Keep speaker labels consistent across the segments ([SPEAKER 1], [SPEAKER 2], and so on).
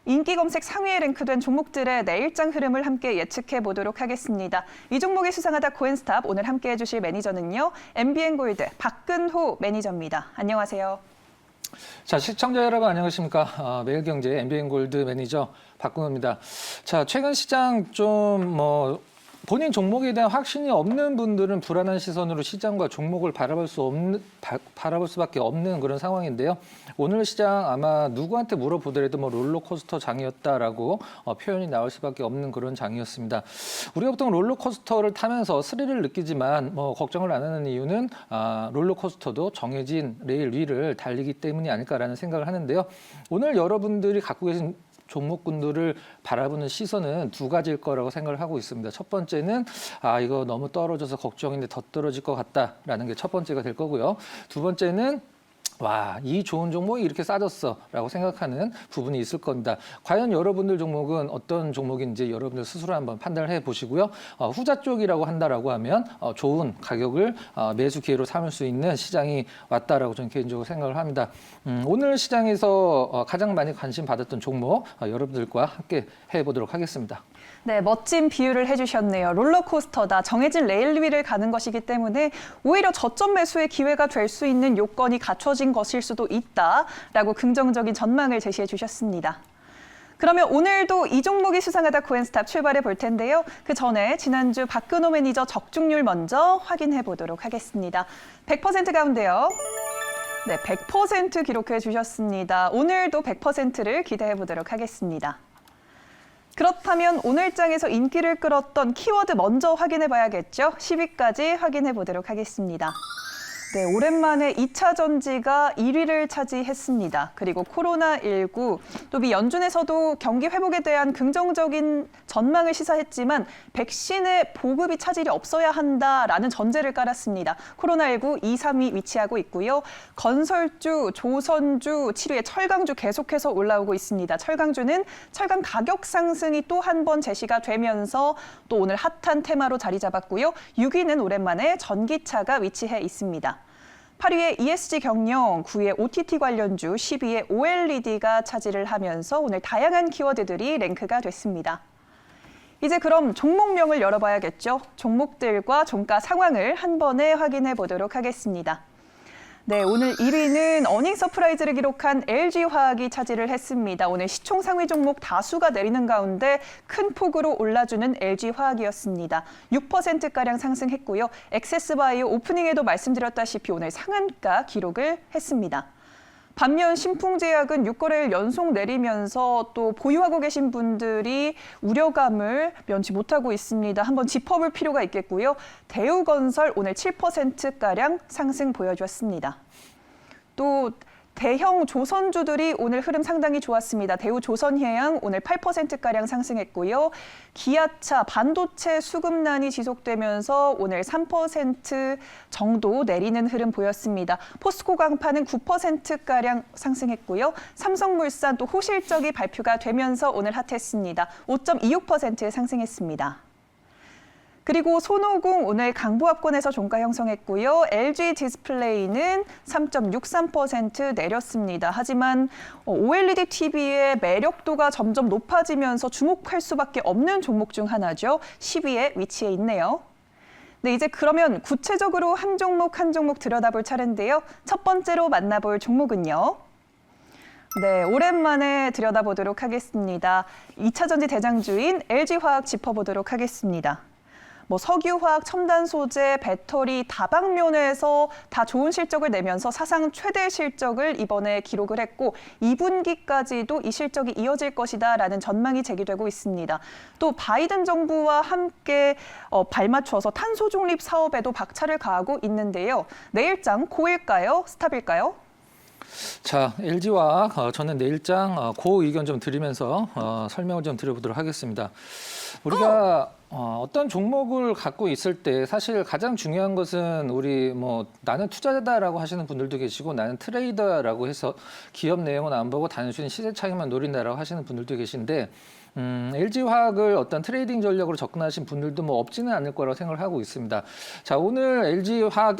[SPEAKER 1] 인기 검색 상위에 랭크된 종목들의 내일장 흐름을 함께 예측해 보도록 하겠습니다. 이 종목이 수상하다 코인스탑 오늘 함께 해주실 매니저는요. MBN골드 박근호 매니저입니다. 안녕하세요.
[SPEAKER 2] 자, 시청자 여러분 안녕하십니까? 매일경제 MBN골드 매니저 박근호입니다. 자, 최근 시장 좀 본인 종목에 대한 확신이 없는 분들은 불안한 시선으로 시장과 종목을 바라볼 수밖에 없는 그런 상황인데요. 오늘 시장 아마 누구한테 물어보더라도 롤러코스터 장이었다라고 표현이 나올 수밖에 없는 그런 장이었습니다. 우리가 보통 롤러코스터를 타면서 스릴을 느끼지만 걱정을 안 하는 이유는 롤러코스터도 정해진 레일 위를 달리기 때문이 아닐까라는 생각을 하는데요. 오늘 여러분들이 갖고 계신 종목군들을 바라보는 시선은 두 가지일 거라고 생각을 하고 있습니다. 첫 번째는 이거 너무 떨어져서 걱정인데 더 떨어질 것 같다라는 게 첫 번째가 될 거고요. 두 번째는 와, 이 좋은 종목이 이렇게 싸졌어 라고 생각하는 부분이 있을 겁니다. 과연 여러분들 종목은 어떤 종목인지 여러분들 스스로 한번 판단을 해보시고요. 후자 쪽이라고 한다라고 하면 좋은 가격을 매수 기회로 삼을 수 있는 시장이 왔다라고 저는 개인적으로 생각을 합니다. 오늘 시장에서 가장 많이 관심 받았던 종목 여러분들과 함께 해보도록 하겠습니다.
[SPEAKER 1] 네, 멋진 비유를 해주셨네요. 롤러코스터다. 정해진 레일 위를 가는 것이기 때문에 오히려 저점 매수의 기회가 될 수 있는 요건이 갖춰진 것일 수도 있다라고 긍정적인 전망을 제시해 주셨습니다. 그러면 오늘도 이 종목이 수상하다 코인스탑 출발해 볼 텐데요. 그 전에 지난주 박근호 매니저 적중률 먼저 확인해 보도록 하겠습니다. 100% 가운데요. 네, 100% 기록해 주셨습니다. 오늘도 100%를 기대해 보도록 하겠습니다. 그렇다면 오늘 장에서 인기를 끌었던 키워드 먼저 확인해 봐야겠죠? 10위까지 확인해 보도록 하겠습니다. 네, 오랜만에 2차 전지가 1위를 차지했습니다. 그리고 코로나19, 또 미 연준에서도 경기 회복에 대한 긍정적인 전망을 시사했지만 백신의 보급이 차질이 없어야 한다라는 전제를 깔았습니다. 코로나19 2, 3위 위치하고 있고요. 건설주, 조선주, 7위에 철강주 계속해서 올라오고 있습니다. 철강주는 철강 가격 상승이 또 한 번 제시가 되면서 또 오늘 핫한 테마로 자리 잡았고요. 6위는 오랜만에 전기차가 위치해 있습니다. 8위에 ESG 경영, 9위에 OTT 관련주, 10위에 OLED가 차지를 하면서 오늘 다양한 키워드들이 랭크가 됐습니다. 이제 그럼 종목명을 열어봐야겠죠. 종목들과 종가 상황을 한 번에 확인해 보도록 하겠습니다. 네, 오늘 1위는 어닝 서프라이즈를 기록한 LG화학이 차지를 했습니다. 오늘 시총 상위 종목 다수가 내리는 가운데 큰 폭으로 올라주는 LG화학이었습니다. 6%가량 상승했고요. 액세스바이오 오프닝에도 말씀드렸다시피 오늘 상한가 기록을 했습니다. 반면 신풍제약은 6거래일 연속 내리면서 또 보유하고 계신 분들이 우려감을 면치 못하고 있습니다. 한번 짚어볼 필요가 있겠고요. 대우건설 오늘 7%가량 상승 보여줬습니다. 또 대형 조선주들이 오늘 흐름 상당히 좋았습니다. 대우조선해양 오늘 8%가량 상승했고요. 기아차, 반도체 수급난이 지속되면서 오늘 3% 정도 내리는 흐름 보였습니다. 포스코 강파는 9%가량 상승했고요. 삼성물산 또 호실적이 발표가 되면서 오늘 핫했습니다. 5.26% 상승했습니다. 그리고 손오공 오늘 강보합권에서 종가 형성했고요. LG 디스플레이는 3.63% 내렸습니다. 하지만 OLED TV의 매력도가 점점 높아지면서 주목할 수밖에 없는 종목 중 하나죠. 10위에 위치해 있네요. 네, 이제 그러면 구체적으로 한 종목 한 종목 들여다볼 차례인데요. 첫 번째로 만나볼 종목은요. 네, 오랜만에 들여다보도록 하겠습니다. 2차 전지 대장주인 LG화학 짚어보도록 하겠습니다. 석유화학, 첨단 소재, 배터리 다방면에서 다 좋은 실적을 내면서 사상 최대 실적을 이번에 기록을 했고 2분기까지도 이 실적이 이어질 것이다라는 전망이 제기되고 있습니다. 또 바이든 정부와 함께 발맞춰서 탄소 중립 사업에도 박차를 가하고 있는데요. 내일장 고일까요? 스탑일까요?
[SPEAKER 2] 자, LG화학 저는 내일장 고 의견 좀 드리면서 설명을 좀 드려보도록 하겠습니다. 우리가 어떤 종목을 갖고 있을 때 사실 가장 중요한 것은 우리 나는 투자자다라고 하시는 분들도 계시고 나는 트레이더라고 해서 기업 내용은 안 보고 단순히 시세 차익만 노린다라고 하시는 분들도 계신데 LG화학을 어떤 트레이딩 전략으로 접근하신 분들도 없지는 않을 거라고 생각을 하고 있습니다. 자, 오늘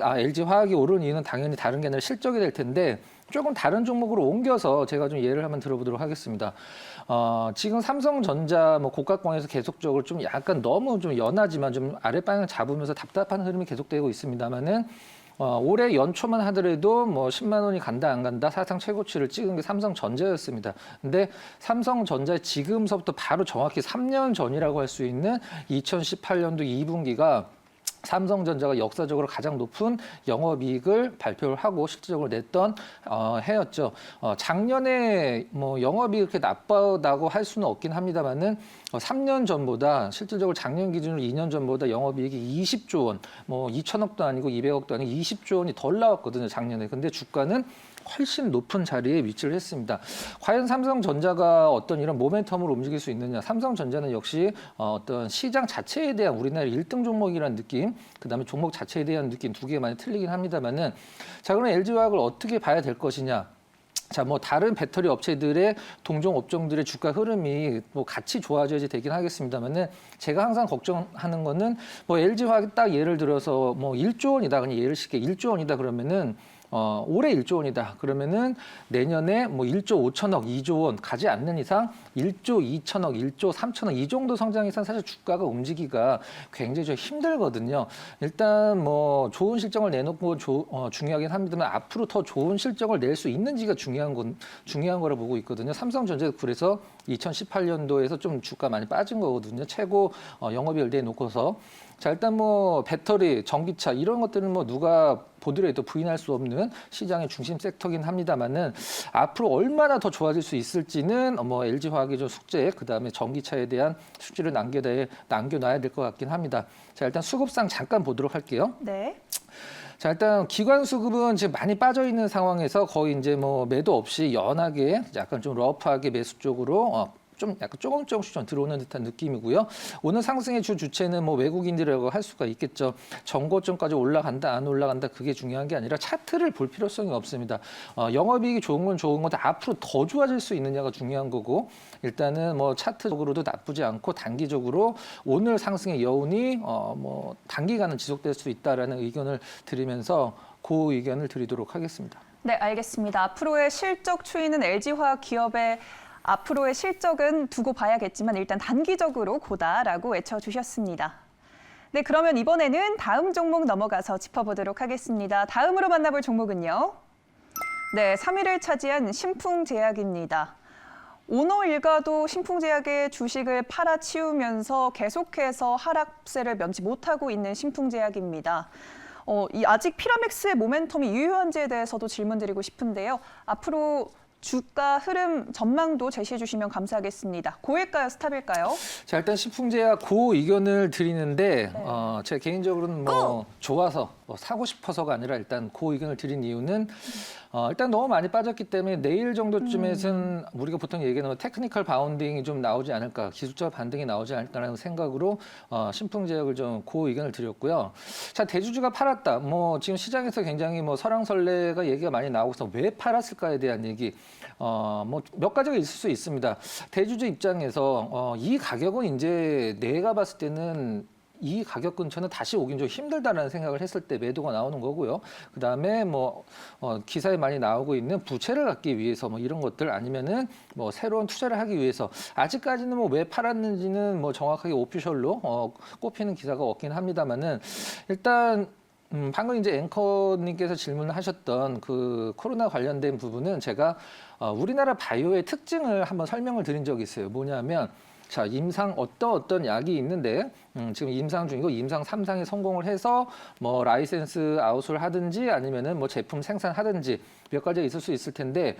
[SPEAKER 2] LG화학이 오른 이유는 당연히 다른 게 아니라 실적이 될 텐데 조금 다른 종목으로 옮겨서 제가 좀 예를 한번 들어보도록 하겠습니다. 지금 삼성전자 뭐 고가권에서 계속적으로 좀 약간 너무 좀 연하지만 좀 아랫방향 잡으면서 답답한 흐름이 계속되고 있습니다만은 올해 연초만 하더라도 뭐 10만 원이 간다 안 간다 사상 최고치를 찍은 게 삼성전자였습니다. 근데 삼성전자 지금서부터 바로 정확히 3년 전이라고 할 수 있는 2018년도 2분기가 삼성전자가 역사적으로 가장 높은 영업이익을 발표를 하고 실질적으로 냈던 해였죠. 작년에 뭐 영업이익이 그렇게 나쁘다고 할 수는 없긴 합니다만은 3년 전보다 실질적으로 작년 기준으로 2년 전보다 영업이익이 20조 원, 뭐 2천억도 아니고 200억도 아니고 20조 원이 덜 나왔거든요, 작년에. 근데 주가는 훨씬 높은 자리에 위치를 했습니다. 과연 삼성전자가 어떤 이런 모멘텀으로 움직일 수 있느냐? 삼성전자는 역시 어떤 시장 자체에 대한 우리나라 1등 종목이라는 느낌, 그다음에 종목 자체에 대한 느낌 두 개가 많이 틀리긴 합니다만은 자, 그럼 LG화학을 어떻게 봐야 될 것이냐? 자, 뭐 다른 배터리 업체들의 동종 업종들의 주가 흐름이 뭐 같이 좋아져야지 되긴 하겠습니다만은 제가 항상 걱정하는 거는 뭐 LG화학 딱 예를 들어서 뭐 1조 원이다, 그냥 예를 쉽게 1조 원이다 그러면은 올해 1조 원이다. 그러면은 내년에 뭐 1조 5천억, 2조 원 가지 않는 이상 1조 2천억, 1조 3천억 이 정도 성장 이상 사실 주가가 움직이기가 굉장히 좀 힘들거든요. 일단 뭐 좋은 실적을 내놓고 중요하긴 합니다만 앞으로 더 좋은 실적을 낼 수 있는지가 중요한 거라 보고 있거든요. 삼성전자도 그래서 2018년도에서 좀 주가 많이 빠진 거거든요. 최고 영업이익을 내놓고서. 자, 일단 뭐 배터리, 전기차 이런 것들은 뭐 누가 보더라도 부인할 수 없는 시장의 중심 섹터긴 합니다만은 앞으로 얼마나 더 좋아질 수 있을지는 뭐 LG화학의 좀 숙제, 그다음에 전기차에 대한 숙제를 남겨놔야 될 것 같긴 합니다. 자, 일단 수급상 잠깐 보도록 할게요.
[SPEAKER 1] 네.
[SPEAKER 2] 자, 일단 기관 수급은 지금 많이 빠져 있는 상황에서 거의 이제 뭐 매도 없이 연하게 약간 좀 러프하게 매수 쪽으로 좀 약간 조금씩 좀 들어오는 듯한 느낌이고요. 오늘 상승의 주체는 뭐 외국인들이라고 할 수가 있겠죠. 정고점까지 올라간다 안 올라간다 그게 중요한 게 아니라 차트를 볼 필요성이 없습니다. 영업이익이 좋은 건 좋은 건데 앞으로 더 좋아질 수 있느냐가 중요한 거고 일단은 뭐 차트적으로도 나쁘지 않고 단기적으로 오늘 상승의 여운이 뭐 단기간은 지속될 수 있다라는 의견을 드리면서 그 의견을 드리도록 하겠습니다.
[SPEAKER 1] 네, 알겠습니다. 앞으로의 실적 추이는 LG화학 기업의 앞으로의 실적은 두고 봐야겠지만 일단 단기적으로 고다라고 외쳐주셨습니다. 네, 그러면 이번에는 다음 종목 넘어가서 짚어보도록 하겠습니다. 다음으로 만나볼 종목은요. 네, 3위를 차지한 신풍제약입니다. 오너 일가도 신풍제약의 주식을 팔아치우면서 계속해서 하락세를 면치 못하고 있는 신풍제약입니다. 이 아직 피라맥스의 모멘텀이 유효한지에 대해서도 질문드리고 싶은데요. 앞으로 주가 흐름 전망도 제시해 주시면 감사하겠습니다. 고일까요, 스탑일까요?
[SPEAKER 2] 자, 일단 신풍제약 고 의견을 드리는데
[SPEAKER 1] 네.
[SPEAKER 2] 제가 개인적으로는 뭐 좋아서 사고 싶어서가 아니라 일단 고 의견을 드린 이유는 일단 너무 많이 빠졌기 때문에 내일 정도쯤에는 우리가 보통 얘기하는 테크니컬 바운딩이 좀 나오지 않을까, 기술적 반등이 나오지 않을까라는 생각으로 신풍제약을 좀 고 의견을 드렸고요. 자, 대주주가 팔았다. 뭐 지금 시장에서 굉장히 뭐 설왕설래가 얘기가 많이 나오고서 왜 팔았을까에 대한 얘기. 뭐 몇 가지가 있을 수 있습니다. 대주주 입장에서 이 가격은 이제 내가 봤을 때는 이 가격 근처는 다시 오긴 좀 힘들다라는 생각을 했을 때 매도가 나오는 거고요. 그다음에 뭐 기사에 많이 나오고 있는 부채를 갚기 위해서 뭐 이런 것들 아니면은 뭐 새로운 투자를 하기 위해서 아직까지는 뭐 왜 팔았는지는 뭐 정확하게 오피셜로 꼽히는 기사가 없긴 합니다만은 일단 방금 이제 앵커님께서 질문을 하셨던 그 코로나 관련된 부분은 제가 우리나라 바이오의 특징을 한번 설명을 드린 적이 있어요. 뭐냐면 자, 임상 어떤 약이 있는데 지금 임상 중이고 임상 3상에 성공을 해서 뭐 라이센스 아웃을 하든지 아니면은 뭐 제품 생산하든지 몇 가지가 있을 수 있을 텐데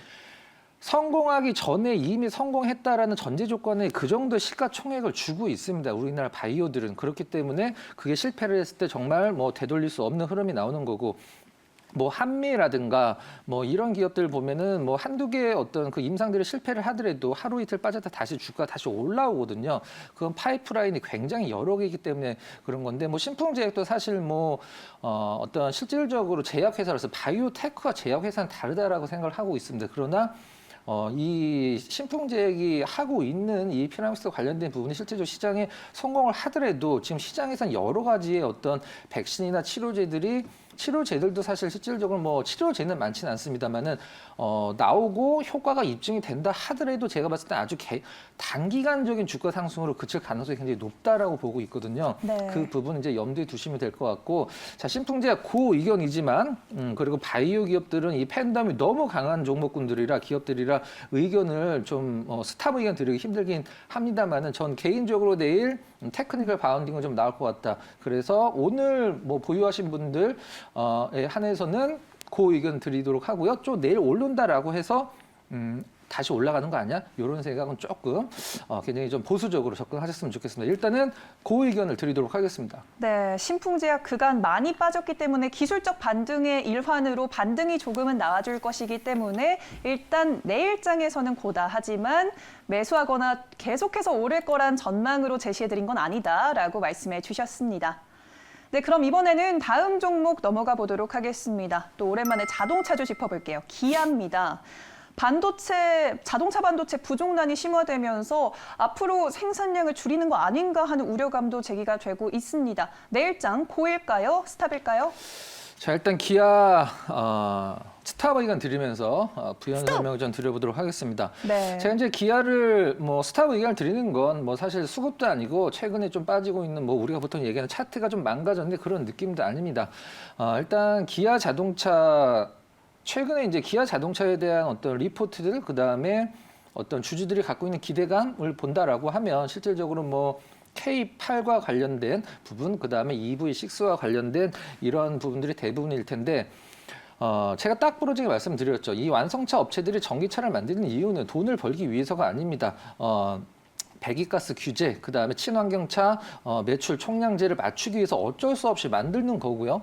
[SPEAKER 2] 성공하기 전에 이미 성공했다라는 전제 조건에 그 정도 시가총액을 주고 있습니다. 우리나라 바이오들은. 그렇기 때문에 그게 실패를 했을 때 정말 뭐 되돌릴 수 없는 흐름이 나오는 거고 뭐 한미라든가 뭐 이런 기업들 보면은 뭐 한두 개의 어떤 그 임상들이 실패를 하더라도 하루 이틀 빠졌다 다시 주가 다시 올라오거든요. 그건 파이프라인이 굉장히 여러 개이기 때문에 그런 건데 뭐 신풍제약도 사실 뭐 어떤 실질적으로 제약회사로서 바이오테크와 제약회사는 다르다라고 생각을 하고 있습니다. 그러나 이 신풍제약이 하고 있는 이 피라믹스 관련된 부분이 실제적으로 시장에 성공을 하더라도 지금 시장에선 여러 가지의 어떤 백신이나 치료제들이 치료제들도 사실 실질적으로 뭐 치료제는 많지는 않습니다만은 나오고 효과가 입증이 된다 하더라도 제가 봤을 때 아주 단기간적인 주가 상승으로 그칠 가능성이 굉장히 높다라고 보고 있거든요.
[SPEAKER 1] 네.
[SPEAKER 2] 그 부분 이제 염두에 두시면 될 것 같고, 자 신풍제약 고 의견이지만 그리고 바이오 기업들은 이 팬덤이 너무 강한 종목군들이라 기업들이라 의견을 좀 스탑 의견 드리기 힘들긴 합니다만은 전 개인적으로 내일 테크니컬 바운딩은 좀 나올 것 같다. 그래서 오늘 뭐 보유하신 분들 에 한해서는 그 의견 드리도록 하고요. 좀 내일 오른다라고 해서 다시 올라가는 거 아니야? 이런 생각은 조금 굉장히 좀 보수적으로 접근하셨으면 좋겠습니다. 일단은 그 의견을 드리도록 하겠습니다.
[SPEAKER 1] 네, 신풍제약 그간 많이 빠졌기 때문에 기술적 반등의 일환으로 반등이 조금은 나와줄 것이기 때문에 일단 내일장에서는 고다. 하지만 매수하거나 계속해서 오를 거란 전망으로 제시해드린 건 아니다라고 말씀해 주셨습니다. 네, 그럼 이번에는 다음 종목 넘어가 보도록 하겠습니다. 또 오랜만에 자동차주 짚어볼게요. 기아입니다. 자동차 반도체 부족난이 심화되면서 앞으로 생산량을 줄이는 거 아닌가 하는 우려감도 제기가 되고 있습니다. 내일장 고일까요? 스탑일까요?
[SPEAKER 2] 자, 일단 기아 스탑 의견 드리면서 부연 설명을 좀 드려보도록 하겠습니다.
[SPEAKER 1] 네.
[SPEAKER 2] 제가 이제 기아를 뭐 스탑 의견을 드리는 건 뭐 사실 수급도 아니고 최근에 좀 빠지고 있는 뭐 우리가 보통 얘기하는 차트가 좀 망가졌는데 그런 느낌도 아닙니다. 일단 기아 자동차 최근에 이제 기아 자동차에 대한 어떤 리포트들, 그 다음에 어떤 주주들이 갖고 있는 기대감을 본다라고 하면 실질적으로 뭐 K8과 관련된 부분, 그 다음에 EV6와 관련된 이런 부분들이 대부분일 텐데, 제가 딱 부러지게 말씀드렸죠. 이 완성차 업체들이 전기차를 만드는 이유는 돈을 벌기 위해서가 아닙니다. 배기가스 규제, 그 다음에 친환경차 매출 총량제를 맞추기 위해서 어쩔 수 없이 만드는 거고요.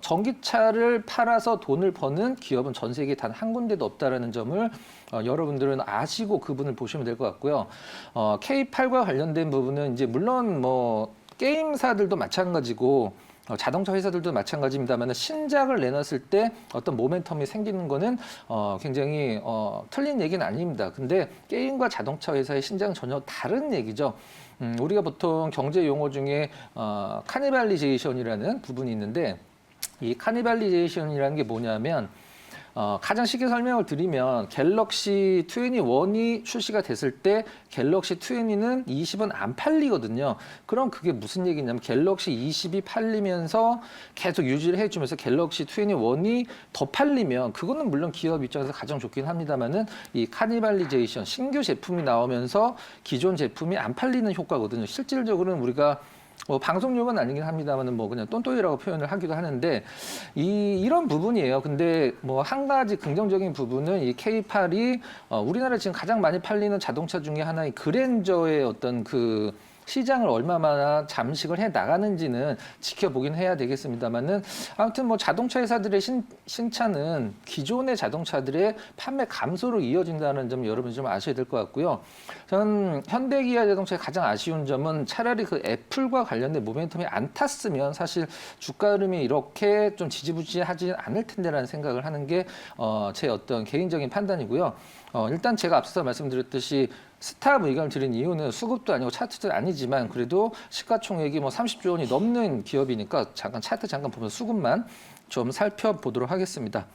[SPEAKER 2] 전기차를 팔아서 돈을 버는 기업은 전 세계에 단 한 군데도 없다라는 점을 여러분들은 아시고 그분을 보시면 될 것 같고요. K8과 관련된 부분은 이제 물론 뭐 게임사들도 마찬가지고 자동차 회사들도 마찬가지입니다만 신작을 내놨을 때 어떤 모멘텀이 생기는 거는 굉장히 틀린 얘기는 아닙니다. 근데 게임과 자동차 회사의 신작은 전혀 다른 얘기죠. 우리가 보통 경제 용어 중에 카니발리제이션이라는 부분이 있는데 이 카니발리제이션이라는 게 뭐냐면 가장 쉽게 설명을 드리면 갤럭시 21이 출시가 됐을 때 갤럭시 20는 20은 안 팔리거든요. 그럼 그게 무슨 얘기냐면 갤럭시 20이 팔리면서 계속 유지를 해주면서 갤럭시 21이 더 팔리면 그거는 물론 기업 입장에서 가장 좋긴 합니다만은 이 카니발리제이션 신규 제품이 나오면서 기존 제품이 안 팔리는 효과거든요. 실질적으로는 우리가 뭐 방송용은 아니긴 합니다만은 뭐 그냥 똔똔이라고 표현을 하기도 하는데 이런 부분이에요. 근데 뭐 한 가지 긍정적인 부분은 이 K8이 우리나라에 지금 가장 많이 팔리는 자동차 중에 하나의 그랜저의 어떤 그 시장을 얼마나 잠식을 해 나가는지는 지켜보긴 해야 되겠습니다만은 아무튼 뭐 자동차 회사들의 신차는 기존의 자동차들의 판매 감소로 이어진다는 점 여러분이 좀 아셔야 될 것 같고요. 저는 현대기아 자동차의 가장 아쉬운 점은 차라리 그 애플과 관련된 모멘텀이 안 탔으면 사실 주가 흐름이 이렇게 좀 지지부진하지 않을 텐데라는 생각을 하는 게 제 어떤 개인적인 판단이고요. 일단 제가 앞서서 말씀드렸듯이 스탑 의견을 드린 이유는 수급도 아니고 차트도 아니지만 그래도 시가총액이 뭐 30조 원이 넘는 기업이니까 잠깐 차트 보면서 수급만 좀 살펴보도록 하겠습니다.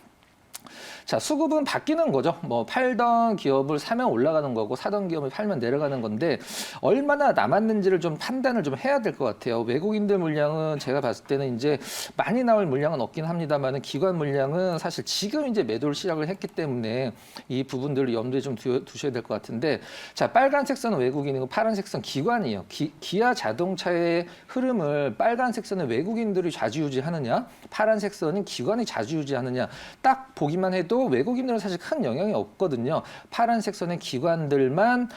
[SPEAKER 2] 자, 수급은 바뀌는 거죠. 뭐 팔던 기업을 사면 올라가는 거고 사던 기업을 팔면 내려가는 건데 얼마나 남았는지를 좀 판단을 좀 해야 될 것 같아요. 외국인들 물량은 제가 봤을 때는 이제 많이 나올 물량은 없긴 합니다만은 기관 물량은 사실 지금 이제 매도를 시작을 했기 때문에 이 부분들을 염두에 좀 두셔야 될 것 같은데 자, 빨간색 선은 외국인이고 파란색 선 기관이에요. 기아 자동차의 흐름을 빨간색 선은 외국인들이 좌지우지하느냐 파란색 선은 기관이 좌지우지하느냐 딱 보기만 해도 외국인들은 사실 큰 영향이 없거든요. 파란색 선의 기관들만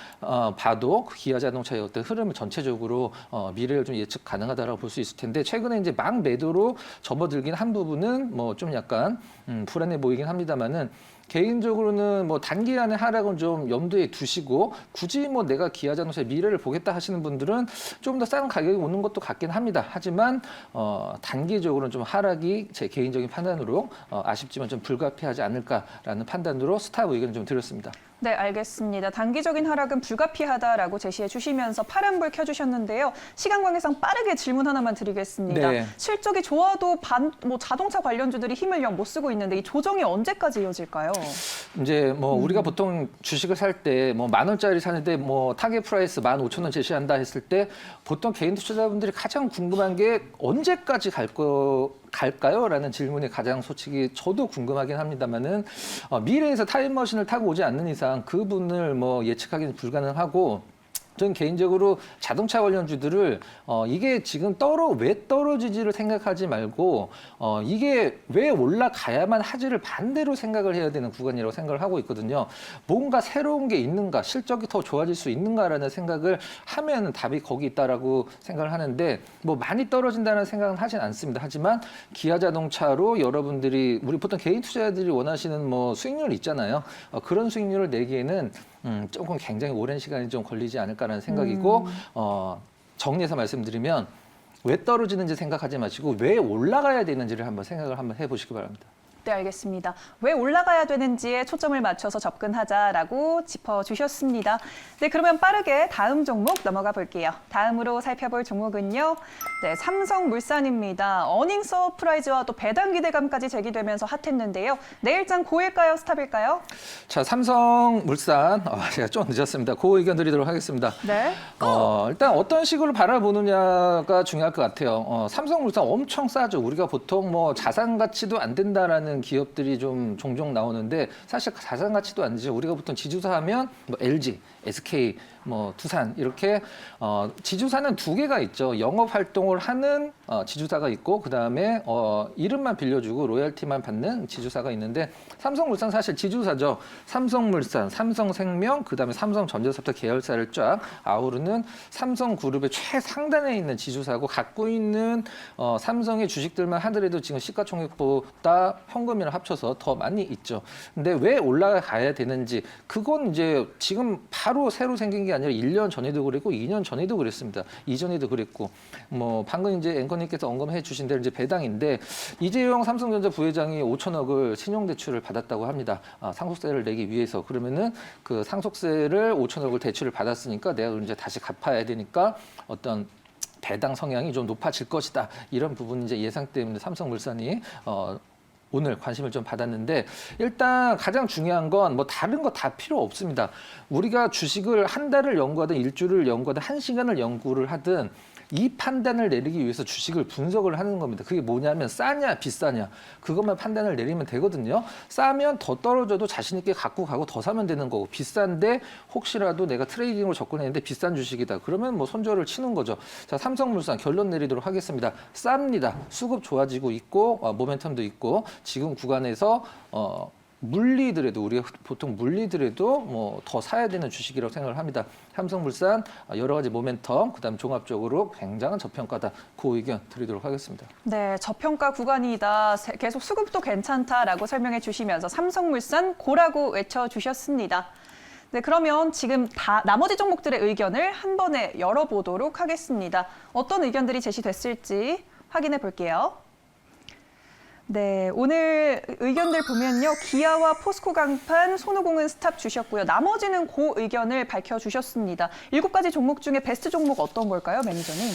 [SPEAKER 2] 봐도 기아 자동차의 어떤 흐름을 전체적으로 미래를 좀 예측 가능하다라고 볼 수 있을 텐데 최근에 이제 막 매도로 접어들긴 한 부분은 뭐 좀 약간 불안해 보이긴 합니다만은 개인적으로는 뭐 단기간의 하락은 좀 염두에 두시고 굳이 뭐 내가 기아 자동차의 미래를 보겠다 하시는 분들은 좀 더 싼 가격이 오는 것도 같긴 합니다. 하지만 단기적으로는 좀 하락이 제 개인적인 판단으로 아쉽지만 좀 불가피하지 않을까라는 판단으로 스탑 의견을 좀 드렸습니다.
[SPEAKER 1] 네, 알겠습니다. 단기적인 하락은 불가피하다라고 제시해 주시면서 파란불 켜주셨는데요. 시간 관계상 빠르게 질문 하나만 드리겠습니다.
[SPEAKER 2] 네.
[SPEAKER 1] 실적이 좋아도 자동차 관련주들이 힘을 영 못 쓰고 있는데 이 조정이 언제까지 이어질까요?
[SPEAKER 2] 이제 뭐 우리가 보통 주식을 살 때 뭐 10,000원짜리 사는데 뭐 타겟 프라이스 15,000원 제시한다 했을 때 보통 개인 투자자분들이 가장 궁금한 게 언제까지 갈까요? 라는 질문이 가장 솔직히 저도 궁금하긴 합니다만은 미래에서 타임머신을 타고 오지 않는 이상 그분을 뭐 예측하기는 불가능하고 저는 개인적으로 자동차 관련주들을 이게 지금 왜 떨어지지를 생각하지 말고 이게 왜 올라가야만 하지를 반대로 생각을 해야 되는 구간이라고 생각을 하고 있거든요. 뭔가 새로운 게 있는가, 실적이 더 좋아질 수 있는가라는 생각을 하면 답이 거기 있다라고 생각을 하는데 뭐 많이 떨어진다는 생각은 하진 않습니다. 하지만 기아 자동차로 여러분들이 우리 보통 개인 투자자들이 원하시는 뭐 수익률 있잖아요. 그런 수익률을 내기에는 조금 굉장히 오랜 시간이 좀 걸리지 않을까라는 생각이고 정리해서 말씀드리면 왜 떨어지는지 생각하지 마시고 왜 올라가야 되는지를 한번 생각을 해보시기 바랍니다.
[SPEAKER 1] 네, 알겠습니다. 왜 올라가야 되는지에 초점을 맞춰서 접근하자라고 짚어주셨습니다. 네, 그러면 빠르게 다음 종목 넘어가 볼게요. 다음으로 살펴볼 종목은요. 네, 삼성물산입니다. 어닝 서프라이즈와 또 배당 기대감까지 제기되면서 핫했는데요. 내일장 고일까요? 스탑일까요?
[SPEAKER 2] 자, 삼성물산 제가 좀 늦었습니다. 그 의견 드리도록 하겠습니다.
[SPEAKER 1] 네.
[SPEAKER 2] 일단 어떤 식으로 바라보느냐가 중요할 것 같아요. 삼성물산 엄청 싸죠. 우리가 보통 뭐 자산 가치도 안 된다라는 기업들이 좀 종종 나오는데 사실 자산 가치도 안 되죠. 우리가 보통 지주사 하면 뭐 LG, SK, 뭐 두산 이렇게 지주사는 두 개가 있죠. 영업 활동을 하는 지주사가 있고 그다음에 이름만 빌려주고 로열티만 받는 지주사가 있는데 삼성물산 사실 지주사죠. 삼성물산, 삼성생명, 그다음에 삼성전자소프트 계열사를 쫙 아우르는 삼성그룹의 최상단에 있는 지주사고 갖고 있는 삼성의 주식들만 하더라도 지금 시가총액보다 현금이랑 합쳐서 더 많이 있죠. 근데 왜 올라가야 되는지 그건 이제 지금 바로 새로 생긴 게 아니라 1년 전에도 그랬고 2년 전에도 그랬습니다. 이전에도 그랬고 뭐 방금 이제 앵커님께서 언급해 주신 대로 이제 배당인데 이재용 삼성전자 부회장이 5천억을 신용대출을 받았다고 합니다. 상속세를 내기 위해서. 그러면은 그 상속세를 5천억을 대출을 받았으니까 내가 이제 다시 갚아야 되니까 어떤 배당 성향이 좀 높아질 것이다. 이런 부분 이제 예상 때문에 삼성물산이 오늘 관심을 좀 받았는데 일단 가장 중요한 건 뭐 다른 거 다 필요 없습니다. 우리가 주식을 한 달을 연구하든 일주일을 연구하든 1시간을 연구를 하든 이 판단을 내리기 위해서 주식을 분석을 하는 겁니다. 그게 뭐냐면 싸냐 비싸냐 그것만 판단을 내리면 되거든요. 싸면 더 떨어져도 자신 있게 갖고 가고 더 사면 되는 거고 비싼데 혹시라도 내가 트레이딩으로 접근했는데 비싼 주식이다. 그러면 뭐 손절을 치는 거죠. 자, 삼성물산 결론 내리도록 하겠습니다. 쌉니다. 수급 좋아지고 있고 모멘텀도 있고 지금 구간에서 물리더라도 우리가 보통 물리더라도 뭐 더 사야 되는 주식이라고 생각을 합니다. 삼성물산 여러 가지 모멘텀 그다음 종합적으로 굉장한 저평가다. 그 의견 드리도록 하겠습니다.
[SPEAKER 1] 네, 저평가 구간이다. 계속 수급도 괜찮다라고 설명해 주시면서 삼성물산 고라고 외쳐주셨습니다. 네, 그러면 지금 나머지 종목들의 의견을 한 번에 열어보도록 하겠습니다. 어떤 의견들이 제시됐을지 확인해 볼게요. 네, 오늘 의견들 보면요. 기아와 포스코 강판, 손오공은 스탑 주셨고요. 나머지는 고 의견을 밝혀주셨습니다. 7가지 종목 중에 베스트 종목 어떤 걸까요, 매니저님?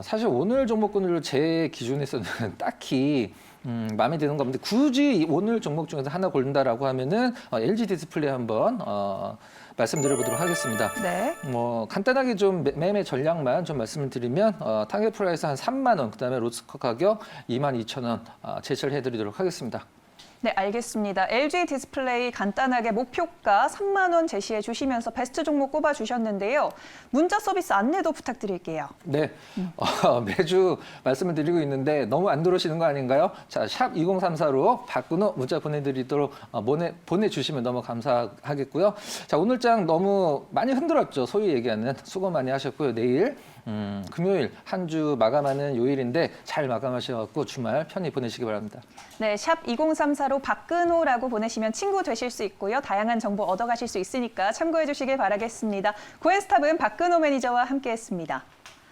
[SPEAKER 2] 사실 오늘 종목군을 제 기준에서는 딱히 마음에 드는 겁니다. 굳이 오늘 종목 중에서 하나 고른다라고 하면은 LG 디스플레이 한번 말씀드려보도록 하겠습니다.
[SPEAKER 1] 네.
[SPEAKER 2] 뭐 간단하게 좀 매매 전략만 좀 말씀을 드리면 타겟 프라이스 한 3만 원, 그다음에 로스커 가격 22,000원 제시를 해드리도록 하겠습니다.
[SPEAKER 1] 네, 알겠습니다. LG 디스플레이 간단하게 목표가 3만 원 제시해 주시면서 베스트 종목 꼽아 주셨는데요. 문자 서비스 안내도 부탁드릴게요.
[SPEAKER 2] 네, 매주 말씀을 드리고 있는데 너무 안 들어오시는 거 아닌가요? 자, 샵 2034로 바꾸는 문자 보내드리도록 보내주시면 너무 감사하겠고요. 자, 오늘 장 너무 많이 흔들었죠. 소위 얘기하는 수고 많이 하셨고요. 내일 금요일 한 주 마감하는 요일인데 잘 마감하셔서 주말 편히 보내시기 바랍니다.
[SPEAKER 1] 네, 샵 2034로 박근호라고 보내시면 친구 되실 수 있고요. 다양한 정보 얻어가실 수 있으니까 참고해 주시길 바라겠습니다. 고엔스탑은 박근호 매니저와 함께했습니다.